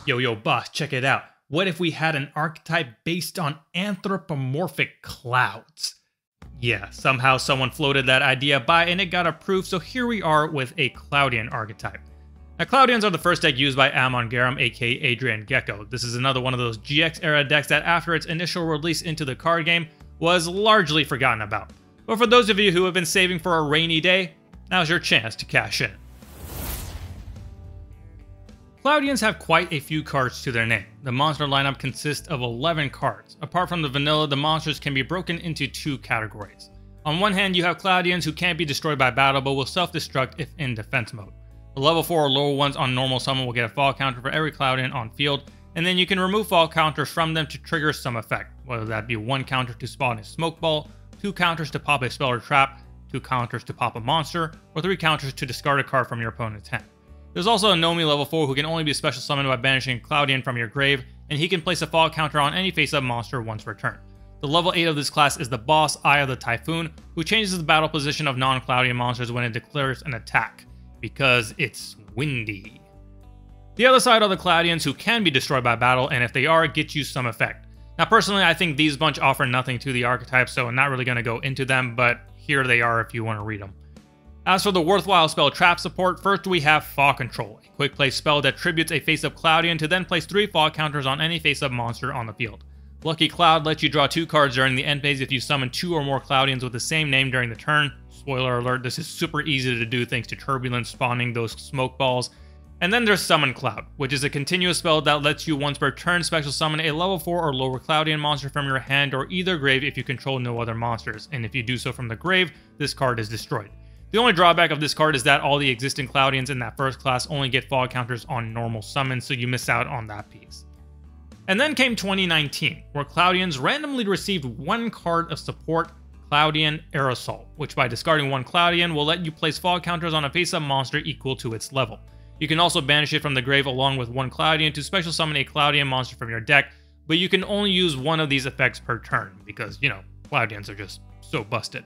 Yo, boss, check it out. What if we had an archetype based on anthropomorphic clouds? Yeah, somehow someone floated that idea by and it got approved, so here we are with a Cloudian archetype. Now, Cloudians are the first deck used by Amon Garam, aka Adrian Gecko. This is another one of those GX era decks that after its initial release into the card game was largely forgotten about. But for those of you who have been saving for a rainy day, now's your chance to cash in. Cloudians have quite a few cards to their name. The monster lineup consists of 11 cards. Apart from the vanilla, the monsters can be broken into two categories. On one hand, you have Cloudians who can't be destroyed by battle but will self-destruct if in defense mode. The level 4 or lower ones on normal summon will get a fall counter for every Cloudian on field, and then you can remove fall counters from them to trigger some effect, whether that be 1 counter to spawn a smoke ball, 2 counters to pop a spell or trap, 2 counters to pop a monster, or 3 counters to discard a card from your opponent's hand. There's also a Nomi level 4 who can only be special summoned by banishing Cloudian from your grave, and he can place a fall counter on any face-up monster once per turn. The level 8 of this class is the boss, Eye of the Typhoon, who changes the battle position of non-Cloudian monsters when it declares an attack, because it's windy. The other side are the Cloudians who can be destroyed by battle, and if they are, get you some effect. Now personally, I think these bunch offer nothing to the archetype, so I'm not really going to go into them, but here they are if you want to read them. As for the worthwhile spell trap support, first we have Fall Control, a quick play spell that tributes a face-up Cloudian to then place 3 fall counters on any face-up monster on the field. Lucky Cloud lets you draw 2 cards during the end phase if you summon 2 or more Cloudians with the same name during the turn. Spoiler alert, this is super easy to do thanks to Turbulence spawning those smoke balls. And then there's Summon Cloud, which is a continuous spell that lets you once per turn special summon a level 4 or lower Cloudian monster from your hand or either grave if you control no other monsters, and if you do so from the grave, this card is destroyed. The only drawback of this card is that all the existing Cloudians in that first class only get fall counters on normal summons, so you miss out on that piece. And then came 2019, where Cloudians randomly received 1 card of support, Cloudian Aerosol, which by discarding 1 Cloudian will let you place fall counters on a face-up monster equal to its level. You can also banish it from the grave along with 1 Cloudian to special summon a Cloudian monster from your deck, but you can only use 1 of these effects per turn, because, you know, Cloudians are just so busted.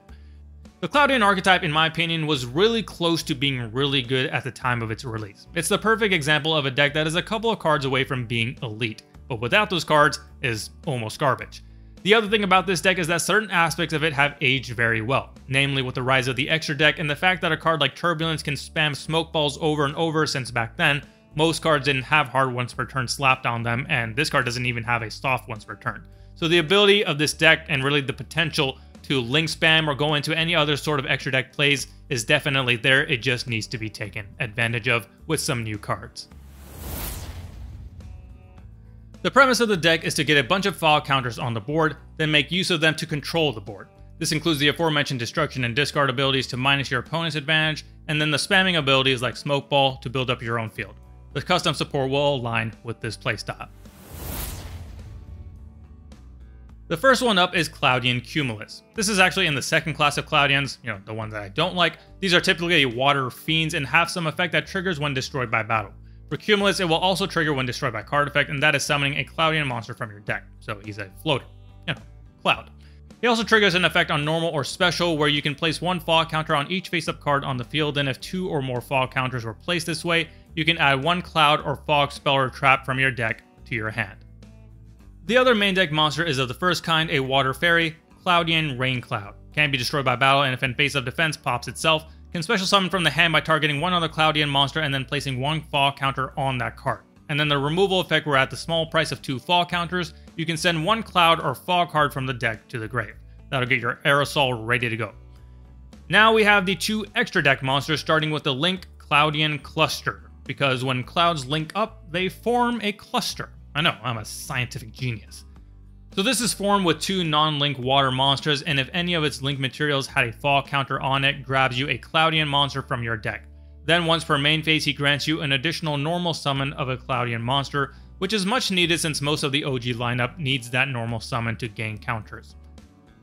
The Cloudian archetype, in my opinion, was really close to being really good at the time of its release. It's the perfect example of a deck that is a couple of cards away from being elite, but without those cards is almost garbage. The other thing about this deck is that certain aspects of it have aged very well, namely with the rise of the extra deck and the fact that a card like Turbulence can spam smoke balls over and over, since back then, most cards didn't have hard once per turn slapped on them, and this card doesn't even have a soft once per turn. So the ability of this deck, and really the potential to link spam or go into any other sort of extra deck plays, is definitely there. It just needs to be taken advantage of with some new cards. The premise of the deck is to get a bunch of fall counters on the board, then make use of them to control the board. This includes the aforementioned destruction and discard abilities to minus your opponent's advantage, and then the spamming abilities like Smoke Ball to build up your own field. The custom support will align with this playstyle. The first one up is Cloudian Cumulus. This is actually in the second class of Cloudians, you know, the one that I don't like. These are typically water fiends and have some effect that triggers when destroyed by battle. For Cumulus, it will also trigger when destroyed by card effect, and that is summoning a Cloudian monster from your deck. So he's a floater, you know, cloud. He also triggers an effect on normal or special where you can place 1 fall counter on each face-up card on the field, and if 2 or more fall counters were placed this way, you can add 1 cloud or fog spell or trap from your deck to your hand. The other main deck monster is of the first kind, a water fairy, Cloudian Rain Cloud. Can't be destroyed by battle, and if in face-up defense pops itself, can special summon from the hand by targeting 1 other Cloudian monster and then placing 1 fall counter on that card. And then the removal effect, where at the small price of 2 fall counters, you can send 1 cloud or fall card from the deck to the grave. That'll get your aerosol ready to go. Now we have the 2 extra deck monsters, starting with the Link Cloudian Cluster, because when clouds link up, they form a cluster. I know, I'm a scientific genius. So this is formed with 2 non-link water monsters, and if any of its link materials had a fall counter on it, grabs you a Cloudian monster from your deck. Then once per main phase, he grants you an additional normal summon of a Cloudian monster, which is much needed since most of the OG lineup needs that normal summon to gain counters.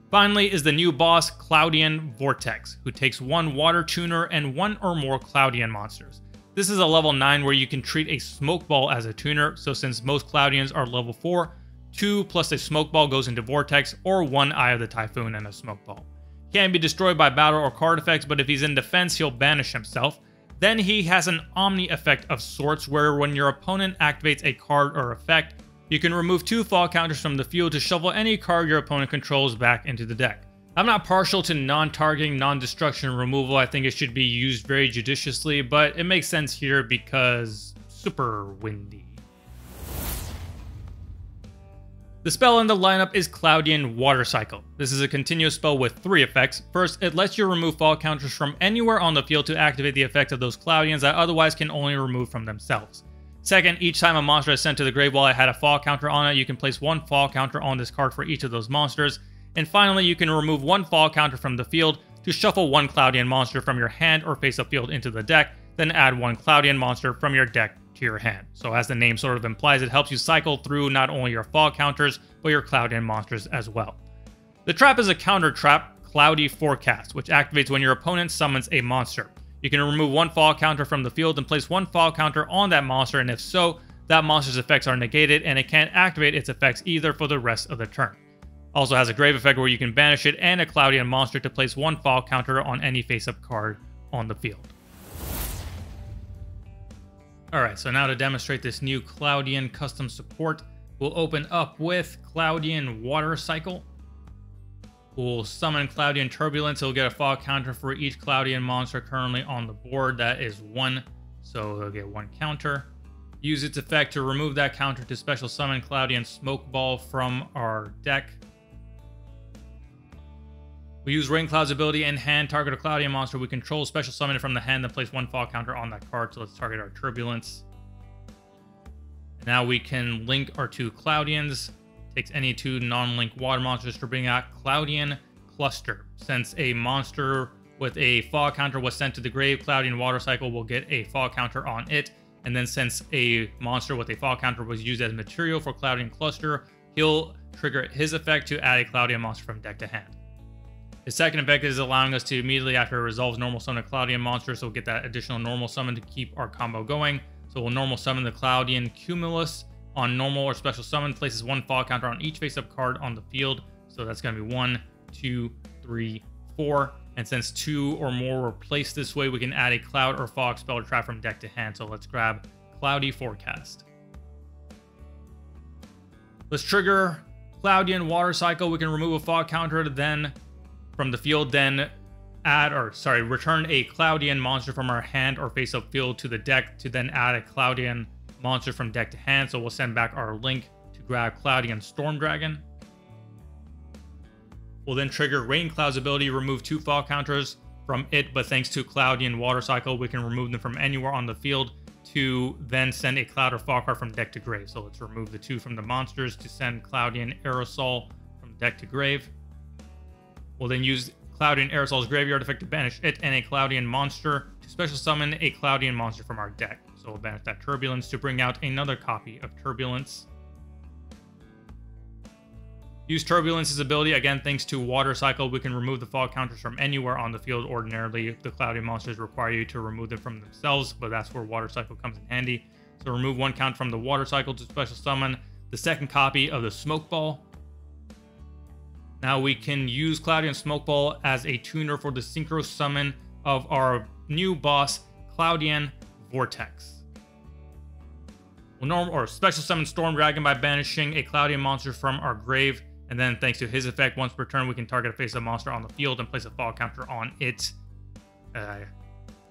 Finally is the new boss, Cloudian Vortex, who takes 1 water tuner and 1 or more Cloudian monsters. This is a level 9 where you can treat a smoke ball as a tuner, so since most Cloudians are level 4, 2 plus a smoke ball goes into Vortex, or 1 Eye of the Typhoon and a smoke ball. Can't be destroyed by battle or card effects, but if he's in defense, he'll banish himself. Then he has an Omni effect of sorts, where when your opponent activates a card or effect, you can remove 2 fall counters from the field to shuffle any card your opponent controls back into the deck. I'm not partial to non-targeting, non-destruction removal. I think it should be used very judiciously, but it makes sense here because super windy. The spell in the lineup is Cloudian Water Cycle. This is a continuous spell with 3 effects. First, it lets you remove fall counters from anywhere on the field to activate the effect of those Cloudians that otherwise can only remove from themselves. Second, each time a monster is sent to the grave while it had a fall counter on it, you can place 1 fall counter on this card for each of those monsters. And finally, you can remove 1 fall counter from the field to shuffle 1 Cloudian monster from your hand or face-up field into the deck, then add 1 Cloudian monster from your deck to your hand. So as the name sort of implies, it helps you cycle through not only your fall counters, but your Cloudian monsters as well. The trap is a counter trap, Cloudy Forecast, which activates when your opponent summons a monster. You can remove 1 fall counter from the field and place 1 fall counter on that monster, and if so, that monster's effects are negated and it can't activate its effects either for the rest of the turn. Also has a grave effect where you can banish it and a Cloudian monster to place 1 fall counter on any face-up card on the field. Alright, so now to demonstrate this new Cloudian custom support, we'll open up with Cloudian Water Cycle. We'll summon Cloudian Turbulence. It'll get a fall counter for each Cloudian monster currently on the board. That is 1, so they'll get 1 counter. Use its effect to remove that counter to special summon Cloudian Smoke Ball from our deck. We use Rain Cloud's ability in hand, target a Cloudian monster we control, special summon it from the hand, then place 1 fall counter on that card. So let's target our Turbulence. Now we can link our 2 Cloudians. Takes any 2 non-link water monsters to bring out Cloudian Cluster. Since a monster with a fall counter was sent to the grave, Cloudian Water Cycle will get a fall counter on it. And then since a monster with a fall counter was used as material for Cloudian Cluster, he'll trigger his effect to add a Cloudian monster from deck to hand. His second effect is allowing us to immediately after it resolves normal summon a Cloudian monster, so we'll get that additional normal summon to keep our combo going. So we'll normal summon the Cloudian Cumulus. On normal or special summon, places 1 fall counter on each face-up card on the field. So that's going to be 1, 2, 3, 4. And since 2 or more were placed this way, we can add a cloud or fog spell or trap from deck to hand. So let's grab Cloudy Forecast. Let's trigger Cloudian Water Cycle. We can remove a fog counter then from the field, then return a Cloudian monster from our hand or face-up field to the deck to then add a Cloudian monster from deck to hand. So we'll send back our link to grab Cloudian Storm Dragon. We'll then trigger Rain Cloud's ability, remove 2 fall counters from it, but thanks to Cloudian Water Cycle, we can remove them from anywhere on the field to then send a cloud or fall card from deck to grave. So let's remove the 2 from the monsters to send Cloudian Aerosol from deck to grave. We'll then use Cloudian Aerosol's graveyard effect to banish it and a Cloudian monster to special summon a Cloudian monster from our deck. So we'll banish that Turbulence to bring out another copy of Turbulence. Use Turbulence's ability. Again, thanks to Water Cycle, we can remove the fall counters from anywhere on the field. Ordinarily, the Cloudian monsters require you to remove them from themselves, but that's where Water Cycle comes in handy. So remove 1 count from the Water Cycle to special summon the second copy of the Smoke Ball. Now we can use Cloudian Smoke Ball as a tuner for the synchro summon of our new boss, Cloudian Vortex. We'll special summon Storm Dragon by banishing a Cloudian monster from our grave, and then thanks to his effect, once per turn we can target a face-up monster on the field and place a fall counter on it.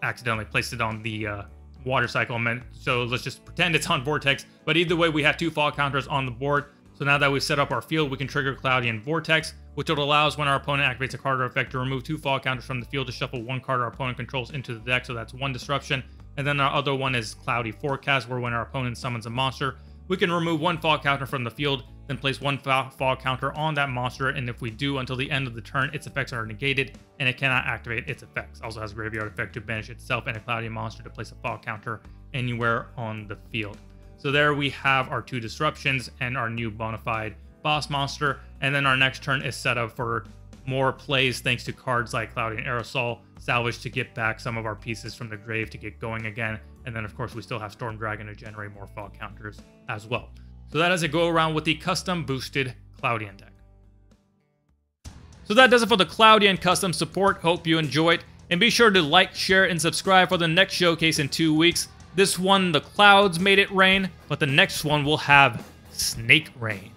Accidentally placed it on the Water Cycle, so let's just pretend it's on Vortex. But either way, we have 2 fall counters on the board. So now that we've set up our field, we can trigger Cloudian Vortex, which will allow us when our opponent activates a card or effect to remove 2 fall counters from the field to shuffle 1 card our opponent controls into the deck. So that's 1 disruption. And then our other one is Cloudy Forecast, where when our opponent summons a monster, we can remove 1 fall counter from the field, then place 1 fall counter on that monster. And if we do until the end of the turn, its effects are negated and it cannot activate its effects. Also has a graveyard effect to banish itself and a Cloudian monster to place a fall counter anywhere on the field. So there we have our 2 disruptions and our new bona fide boss monster. And then our next turn is set up for more plays thanks to cards like Cloudian Aerosol, Salvage to get back some of our pieces from the grave to get going again. And then of course we still have Storm Dragon to generate more fall counters as well. So that is a go around with the custom boosted Cloudian deck. So that does it for the Cloudian custom support. Hope you enjoyed. And be sure to like, share, and subscribe for the next showcase in 2 weeks. This one, the clouds made it rain, but the next one will have snake rain.